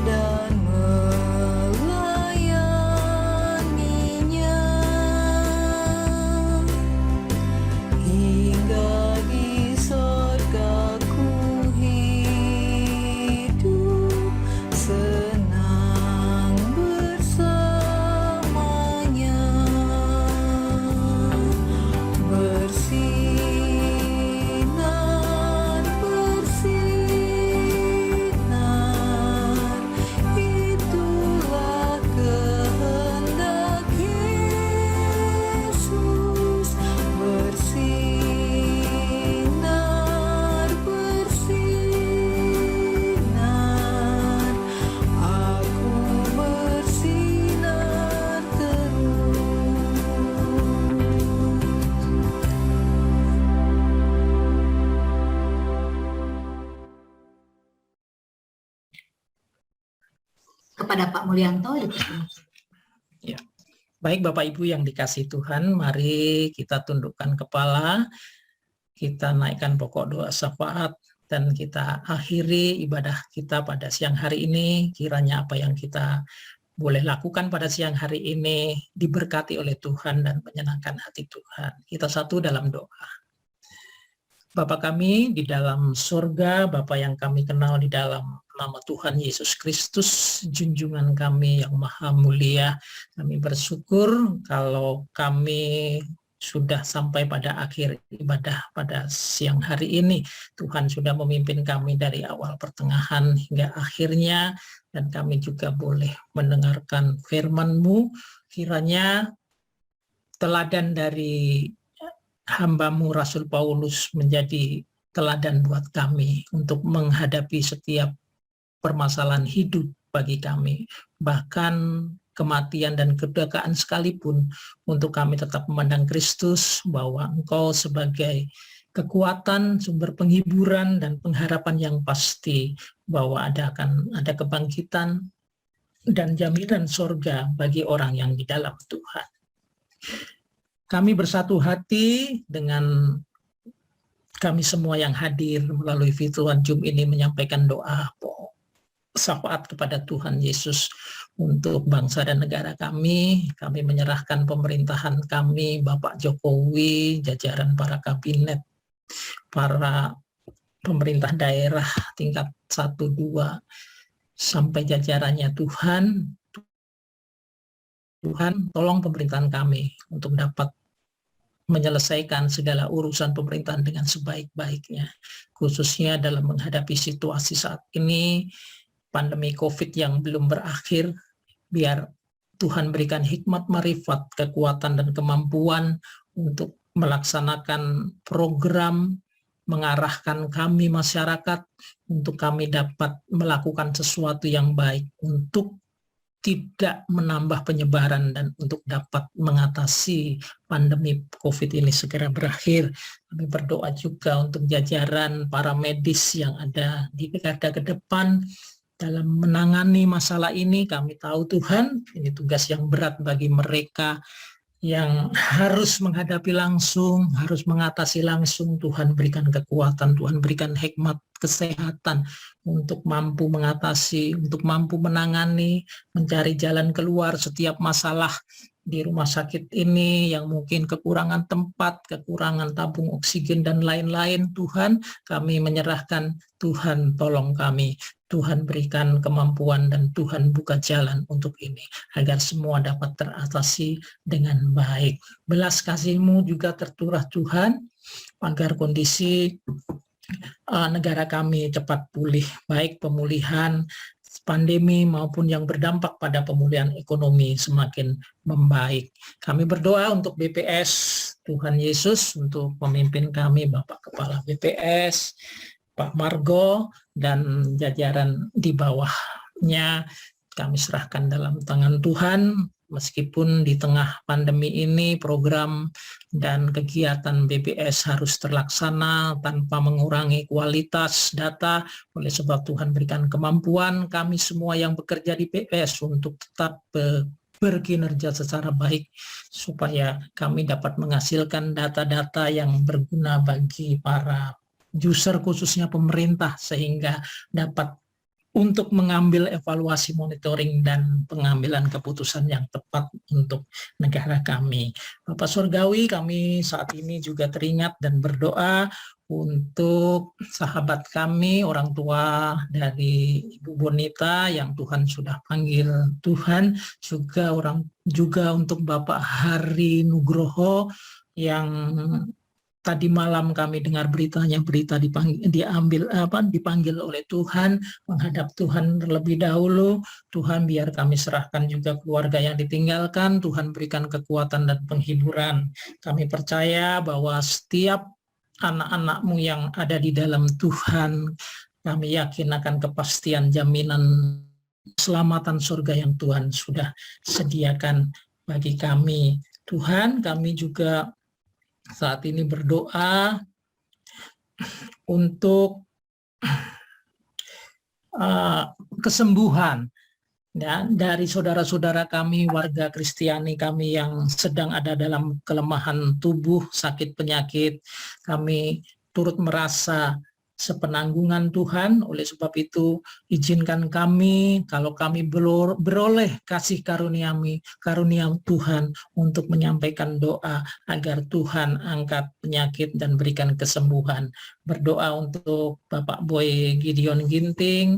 dan melayaninya hingga di sorga ku hidup senang bersamanya. Bersinar, bersinar, itulah kehendak Yesus. Bersinar, bersinar, aku bersinar terus. Kepada Pak Mulyanto, dipersilakan. Ya. Baik Bapak Ibu yang dikasihi Tuhan, mari kita tundukkan kepala, kita naikkan pokok doa syafaat, dan kita akhiri ibadah kita pada siang hari ini. Kiranya apa yang kita boleh lakukan pada siang hari ini diberkati oleh Tuhan dan menyenangkan hati Tuhan. Kita satu dalam doa. Bapa kami di dalam surga, Bapa yang kami kenal di dalam nama Tuhan Yesus Kristus, junjungan kami yang maha mulia, kami bersyukur kalau kami sudah sampai pada akhir ibadah pada siang hari ini. Tuhan sudah memimpin kami dari awal pertengahan hingga akhirnya, dan kami juga boleh mendengarkan firman-Mu. Kiranya teladan dari hamba-Mu Rasul Paulus menjadi teladan buat kami untuk menghadapi setiap permasalahan hidup bagi kami, bahkan kematian dan kedukaan sekalipun, untuk kami tetap memandang Kristus, bahwa Engkau sebagai kekuatan, sumber penghiburan dan pengharapan yang pasti, bahwa akan ada kebangkitan dan jaminan surga bagi orang yang di dalam Tuhan. Kami bersatu hati dengan kami semua yang hadir melalui firman Zoom ini menyampaikan doa syafaat kepada Tuhan Yesus untuk bangsa dan negara kami. Kami menyerahkan pemerintahan kami, Bapak Jokowi, jajaran para kabinet, para pemerintah daerah tingkat 1, 2, sampai jajarannya Tuhan, tolong pemerintahan kami untuk dapat menyelesaikan segala urusan pemerintahan dengan sebaik-baiknya, khususnya dalam menghadapi situasi saat ini, pandemi COVID yang belum berakhir. Biar Tuhan berikan hikmat, marifat, kekuatan, dan kemampuan untuk melaksanakan program, mengarahkan kami masyarakat untuk kami dapat melakukan sesuatu yang baik untuk tidak menambah penyebaran dan untuk dapat mengatasi pandemi COVID ini segera berakhir. Kami berdoa juga untuk jajaran para medis yang ada di garda ke depan dalam menangani masalah ini. Kami tahu Tuhan, ini tugas yang berat bagi mereka yang harus menghadapi langsung, harus mengatasi langsung. Tuhan berikan kekuatan, Tuhan berikan hikmat, kesehatan untuk mampu mengatasi, untuk mampu menangani, mencari jalan keluar setiap masalah di rumah sakit ini yang mungkin kekurangan tempat, kekurangan tabung oksigen, dan lain-lain. Tuhan, kami menyerahkan. Tuhan, tolong kami. Tuhan berikan kemampuan dan Tuhan buka jalan untuk ini, agar semua dapat teratasi dengan baik. Belas kasih-Mu juga tercurah Tuhan, agar kondisi negara kami cepat pulih, baik pemulihan pandemi maupun yang berdampak pada pemulihan ekonomi semakin membaik. Kami berdoa untuk BPS, Tuhan Yesus, untuk pemimpin kami, Bapak Kepala BPS, Pak Margo, dan jajaran di bawahnya. Kami serahkan dalam tangan Tuhan. Meskipun di tengah pandemi ini program dan kegiatan BPS harus terlaksana tanpa mengurangi kualitas data, oleh sebab Tuhan berikan kemampuan kami semua yang bekerja di BPS untuk tetap berkinerja secara baik, supaya kami dapat menghasilkan data-data yang berguna bagi para user, khususnya pemerintah, sehingga dapat untuk mengambil evaluasi, monitoring, dan pengambilan keputusan yang tepat untuk negara kami. Bapak Surgawi, kami saat ini juga teringat dan berdoa untuk sahabat kami, orang tua dari Ibu Bonita yang Tuhan sudah panggil Tuhan, juga untuk Bapak Hari Nugroho yang tadi malam kami dengar berita dipanggil oleh Tuhan, menghadap Tuhan terlebih dahulu. Tuhan, biar kami serahkan juga keluarga yang ditinggalkan. Tuhan berikan kekuatan dan penghiburan. Kami percaya bahwa setiap anak-anak-Mu yang ada di dalam Tuhan, kami yakin akan kepastian jaminan keselamatan surga yang Tuhan sudah sediakan bagi kami. Tuhan, kami juga saat ini berdoa untuk kesembuhan ya, dari saudara-saudara kami, warga Kristiani kami yang sedang ada dalam kelemahan tubuh, sakit penyakit. Kami turut merasa sepenanggungan Tuhan. Oleh sebab itu, izinkan kami, kalau kami beroleh kasih karunia Tuhan, untuk menyampaikan doa agar Tuhan angkat penyakit dan berikan kesembuhan. Berdoa untuk Bapak Boy Gideon Ginting,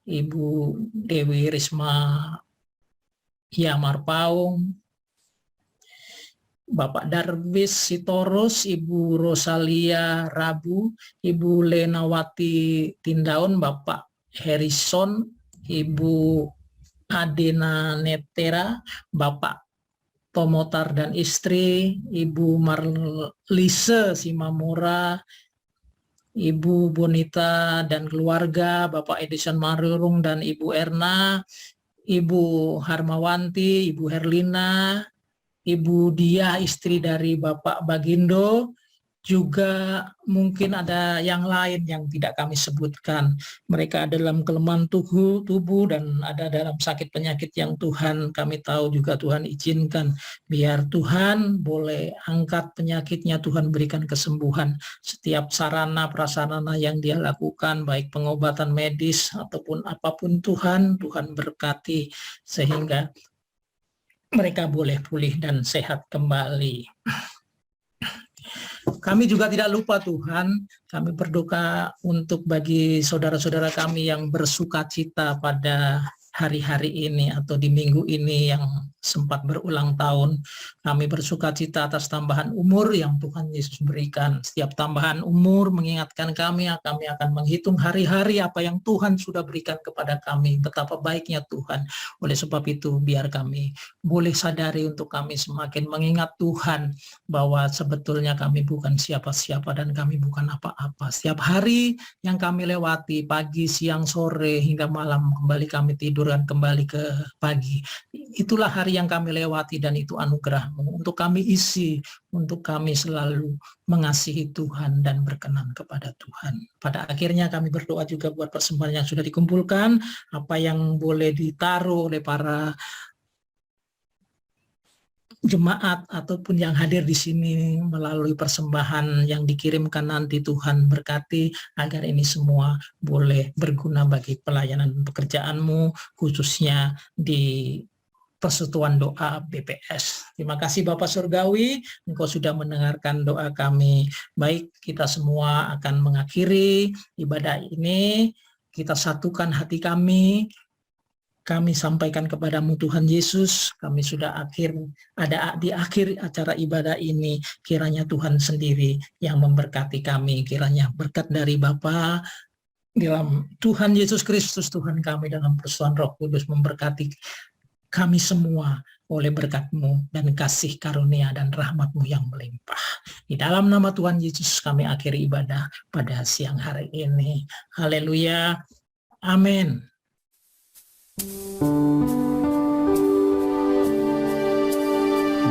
Ibu Dewi Risma Yamar Paung, Bapak Darwis Sitorus, Ibu Rosalia Rabu, Ibu Lenawati Tindaun, Bapak Harrison, Ibu Adena Netera, Bapak Tomotar dan istri, Ibu Marlise Simamora, Ibu Bonita dan keluarga, Bapak Edison Marurung dan Ibu Erna, Ibu Harmawanti, Ibu Herlina, Ibu Dia, istri dari Bapak Bagindo, juga mungkin ada yang lain yang tidak kami sebutkan. Mereka dalam kelemahan tubuh dan ada dalam sakit penyakit yang Tuhan kami tahu juga Tuhan izinkan. Biar Tuhan boleh angkat penyakitnya, Tuhan berikan kesembuhan. Setiap sarana prasarana yang dia lakukan, baik pengobatan medis ataupun apapun, Tuhan berkati sehingga mereka boleh pulih dan sehat kembali. Kami juga tidak lupa Tuhan, kami berdoa untuk bagi saudara-saudara kami yang bersuka cita pada hari-hari ini atau di minggu ini yang sempat berulang tahun. Kami bersuka cita atas tambahan umur yang Tuhan Yesus berikan. Setiap tambahan umur mengingatkan kami akan menghitung hari-hari apa yang Tuhan sudah berikan kepada kami. Betapa baiknya Tuhan. Oleh sebab itu biar kami boleh sadari untuk kami semakin mengingat Tuhan bahwa sebetulnya kami bukan siapa-siapa dan kami bukan apa-apa. Setiap hari yang kami lewati, pagi, siang, sore, hingga malam, kembali kami tidur dan kembali ke pagi. Itulah hari yang kami lewati dan itu anugerah-Mu untuk kami isi, untuk kami selalu mengasihi Tuhan dan berkenan kepada Tuhan. Pada akhirnya kami berdoa juga buat persembahan yang sudah dikumpulkan, apa yang boleh ditaruh oleh para jemaat ataupun yang hadir di sini melalui persembahan yang dikirimkan nanti, Tuhan berkati agar ini semua boleh berguna bagi pelayanan pekerjaan-Mu, khususnya di Persekutuan Doa BPS. Terima kasih Bapak Surgawi, Engkau sudah mendengarkan doa kami. Baik, kita semua akan mengakhiri ibadah ini. Kita satukan hati kami. Kami sampaikan kepadamu Tuhan Yesus, kami sudah ada di akhir acara ibadah ini. Kiranya Tuhan sendiri yang memberkati kami. Kiranya berkat dari Bapa dalam Tuhan Yesus Kristus, Tuhan kami dalam persekutuan Roh Kudus memberkati kami semua oleh berkat-Mu dan kasih karunia dan rahmat-Mu yang melimpah. Di dalam nama Tuhan Yesus kami akhiri ibadah pada siang hari ini. Haleluya. Amin.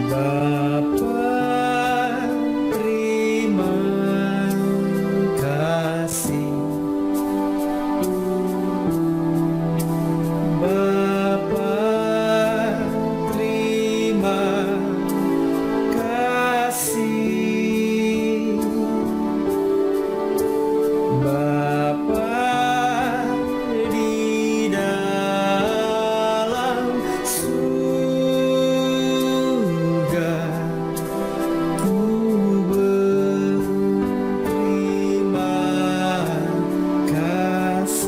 Bapa, terima kasih. Bapa, terima kasih. Bapa di dalam surga, ku berterima kasih.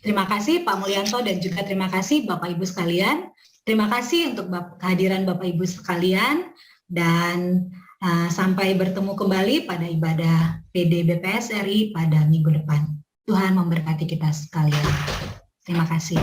Terima kasih Pak Mulyanto dan juga terima kasih Bapak Ibu sekalian. Terima kasih untuk kehadiran Bapak Ibu sekalian dan sampai bertemu kembali pada ibadah PD BPS RI pada minggu depan. Tuhan memberkati kita sekalian. Terima kasih.